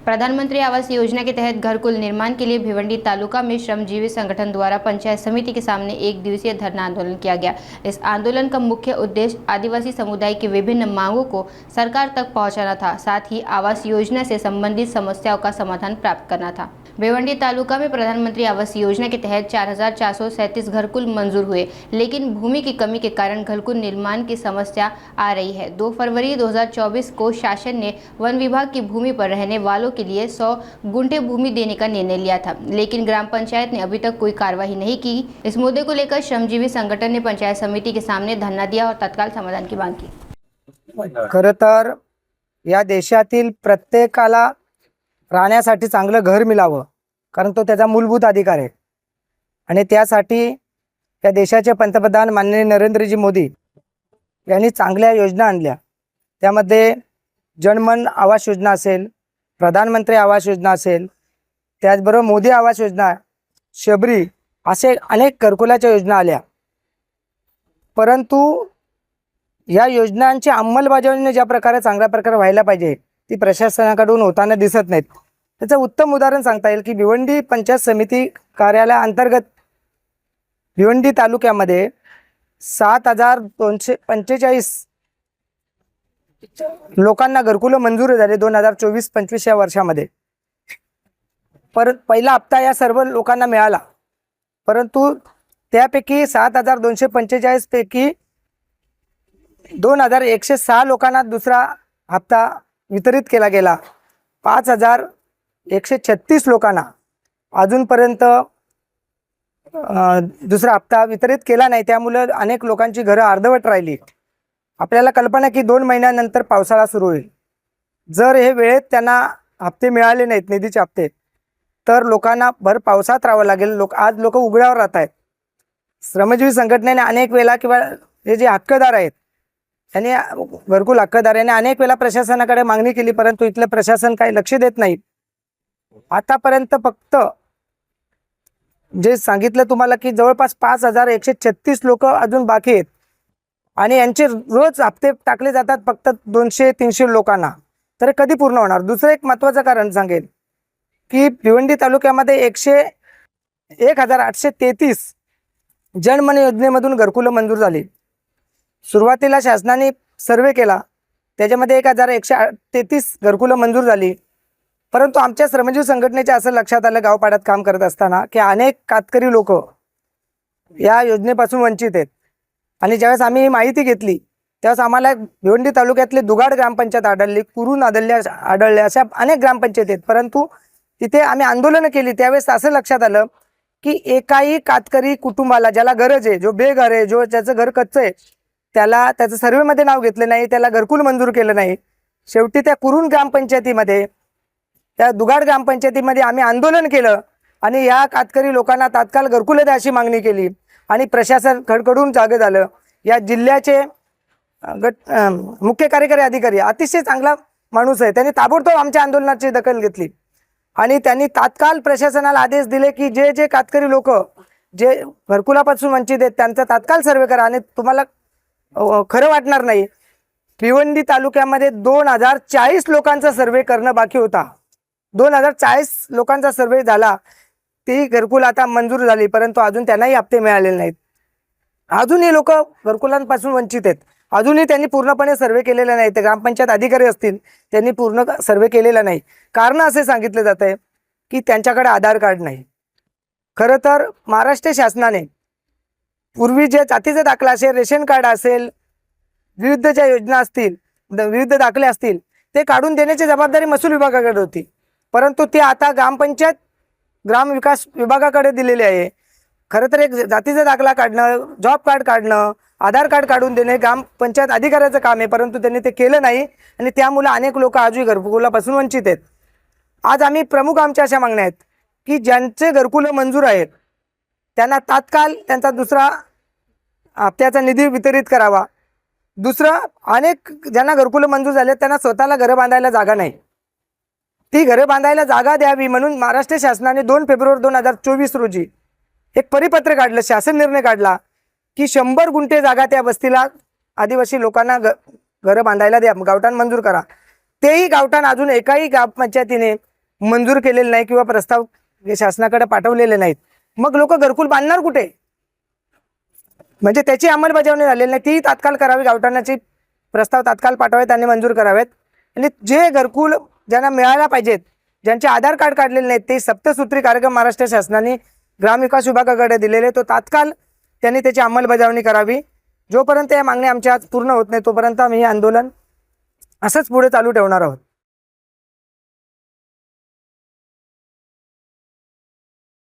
प्रधानमंत्री आवास योजना के तहत घर कुल निर्माण के लिए भिवंडी तालुका में श्रमजीवी संगठन द्वारा पंचायत समिति के सामने एक दिवसीय धरना आंदोलन किया गया। इस आंदोलन का मुख्य उद्देश्य आदिवासी समुदाय की विभिन्न मांगों को सरकार तक पहुंचाना था, साथ ही आवास योजना से संबंधित समस्याओं का समाधान प्राप्त करना था। भिवंडी तालुका में प्रधानमंत्री आवास योजना के तहत 4,437 घरकुल मंजूर हुए, लेकिन भूमि की कमी के कारण घरकुल निर्माण की समस्या आ रही है। 2 फरवरी 2024 को शासन ने वन विभाग की भूमि पर रहने वालों के लिए 100 गुंठे भूमि देने का निर्णय लिया था, लेकिन ग्राम पंचायत ने अभी तक कोई कार्रवाई नहीं की। इस मुद्दे को लेकर श्रमजीवी संगठन ने पंचायत समिति के सामने धरना दिया और तत्काल समाधान की मांग की। खरं तर या देशातील प्रत्येकाला राहण्यासाठी चांगलं घर मिळावं, कारण तो त्याचा मूलभूत अधिकार आहे। आणि त्यासाठी या देशाचे पंतप्रधान माननीय नरेंद्रजी मोदी यांनी चांगल्या योजना आणल्या। त्यामध्ये जनमन आवास योजना असेल, प्रधानमंत्री आवास योजना असेल, त्याचबरोबर मोदी आवास योजना, शबरी असे अनेक घरकुलाच्या योजना आल्या। परंतु या योजनांची अंमलबजावणी ज्या प्रकारे चांगल्या प्रकारे व्हायला पाहिजे ती प्रशासनाकडून होताना दिसत नाहीत। त्याचं उत्तम उदाहरण सांगता येईल की भिवंडी पंचायत समिती कार्यालयाअंतर्गत भिवंडी तालुक्यामध्ये 7,245 लोकांना घरकुलं मंजूर झाले 2024-25 या वर्षामध्ये। पहिला हप्ता या सर्व लोकांना मिळाला, परंतु त्यापैकी 7,245 पैकी 2,106 लोकांना दुसरा हप्ता वितरित केला गेला। 5,136 लोकांना अजूनपर्यंत दुसरा हप्ता वितरित केला नाही। त्यामुळे अनेक लोकांची घरं अर्धवट राहिली। आपल्याला कल्पना की 2 महिन्यानंतर पावसाळा सुरू होईल। जर हे वेळेत त्यांना हप्ते मिळाले नाहीत, निधीचे हप्ते, तर लोकांना भर पावसात राहावं लागेल। आज लोक उघड्यावर राहत आहेत। श्रमजीवी संघटनेने अनेक वेळा किंवा हे जे हक्कदार आहेत त्यांनी घरकुल हक्कदार यांनी अनेक वेळा प्रशासनाकडे मागणी केली, परंतु इथलं प्रशासन काही लक्ष देत नाही। आतापर्यंत फक्त जे सांगितलं तुम्हाला की जवळपास 5,136 लोक अजून बाकी आहेत आणि यांचे रोज हप्ते टाकले जातात फक्त 200-300 लोकांना। तर कधी पूर्ण होणार? दुसरं एक महत्त्वाचं कारण सांगेल की भिवंडी तालुक्यामध्ये 1,833 जनमन योजनेमधून घरकुलं मंजूर झाली। सुरुवातीला शासनाने सर्वे केला, त्याच्यामध्ये 1,133 घरकुलं मंजूर झाली। परंतु आमच्या श्रमजीवी संघटनेच्या असं लक्षात आलं गावपाड्यात काम करत असताना की अनेक कातकरी लोक या योजनेपासून वंचित आहेत। आणि ज्यावेळेस आम्ही ही माहिती घेतली त्यावेळेस आम्हाला भिवंडी तालुक्यातले दुगाड ग्रामपंचायत आढळली, कुरून आढळल्या, अशा अनेक ग्रामपंचायत आहेत। परंतु तिथे आम्ही आंदोलन केली त्यावेळेस असं लक्षात आलं की एकाही कातकरी कुटुंबाला ज्याला गरज आहे, जो बेघर आहे, ज्याचं घर कच्चं आहे, त्याचं सर्वेमध्ये नाव घेतलं नाही, त्याला घरकुल मंजूर केलं नाही। शेवटी त्या कुरून ग्रामपंचायतीमध्ये, त्या दुगाड ग्रामपंचायतीमध्ये आम्ही आंदोलन केलं आणि या कातकरी लोकांना तात्काळ घरकुलं द्या अशी मागणी केली आणि प्रशासन खडखडून जागे झालं। या जिल्ह्याचे मुख्य कार्यकारी अधिकारी अतिशय चांगला माणूस आहे, त्यांनी ताबडतोब आमच्या आंदोलनाची दखल घेतली आणि त्यांनी तात्काळ प्रशासनाला आदेश दिले की जे कातकरी लोक जे घरकुलापासून वंचित आहेत त्यांचा तात्काळ सर्वे करा। आणि तुम्हाला खरं वाटणार नाही, भिवंडी तालुक्यामध्ये 2,040 लोकांचा सर्वे करणं बाकी होता। 2,040 लोकांचा सर्वे झाला, ती घरकुल आता मंजूर झाली, परंतु अजून त्यांनाही हप्ते मिळालेले नाहीत। अजूनही लोक घरकुलांपासून वंचित आहेत। अजूनही त्यांनी पूर्णपणे सर्वे केलेला नाही। ते ग्रामपंचायत अधिकारी असतील, त्यांनी पूर्ण सर्वे केलेला नाही। कारण असे सांगितले जात आहे की त्यांच्याकडे आधार कार्ड नाही। खरं तर महाराष्ट्र शासनाने पूर्वी जे जातीचा दाखला असेल, रेशन कार्ड असेल, विविध ज्या योजना असतील, विविध दाखले असतील, ते काढून देण्याची जबाबदारी महसूल विभागाकडे होती, परंतु ते आता ग्रामपंचायत ग्राम विकास विभागाकडे दिलेले आहे। खरं तर एक जातीचा दाखला काढणं, जॉब कार्ड काढणं, आधार कार्ड काढून देणे ग्रामपंचायत अधिकाऱ्याचं काम आहे, परंतु त्यांनी ते केलं नाही आणि त्यामुळे अनेक लोक आजही घरकुलापासून वंचित आहेत। आज आम्ही प्रमुख आमच्या अशा मागण्या आहेत की ज्यांचे घरकुलं मंजूर आहेत त्यांना तात्काळ त्यांचा दुसरा हप्त्याचा निधी वितरित करावा। दुसरं, अनेक ज्यांना घरकुलं मंजूर झाले त्यांना स्वतःला घरं बांधायला जागा नाही, ती घरं बांधायला जागा द्यावी म्हणून महाराष्ट्र शासनाने 2 फेब्रुवारी 2024 रोजी एक परिपत्र काढलं, शासन निर्णय काढला की 100 गुंठे जागा त्या वस्तीला आदिवासी लोकांना घरं बांधायला द्या, गावठाण मंजूर करा। तेही गावठाण अजून एकाही ग्रामपंचायतीने मंजूर केलेले नाही किंवा प्रस्ताव शासनाकडे पाठवलेले नाहीत, मग लोक घरकुल बांधणार कुठे? म्हणजे त्याची अंमलबजावणी झालेली नाही, ती तात्काळ करावी. गावठाणाची प्रस्ताव तात्काळ पाठवावेत आणि मंजूर करावेत. आणि जे घरकुल ज्यांना मिळायला पाहिजेत, ज्यांचे आधार कार्ड काढलेले नाहीत, ते सप्तसूत्री कार्यक्रम महाराष्ट्र शासनाने ग्रामविकास विभागाकडे दिलेले, तो तात्काळ त्यांनी त्याची अंमलबजावणी करावी. जोपर्यंत या मागण्या आमच्या आज पूर्ण होत नाही तोपर्यंत आम्ही हे आंदोलन असंच पुढे चालू ठेवणार आहोत.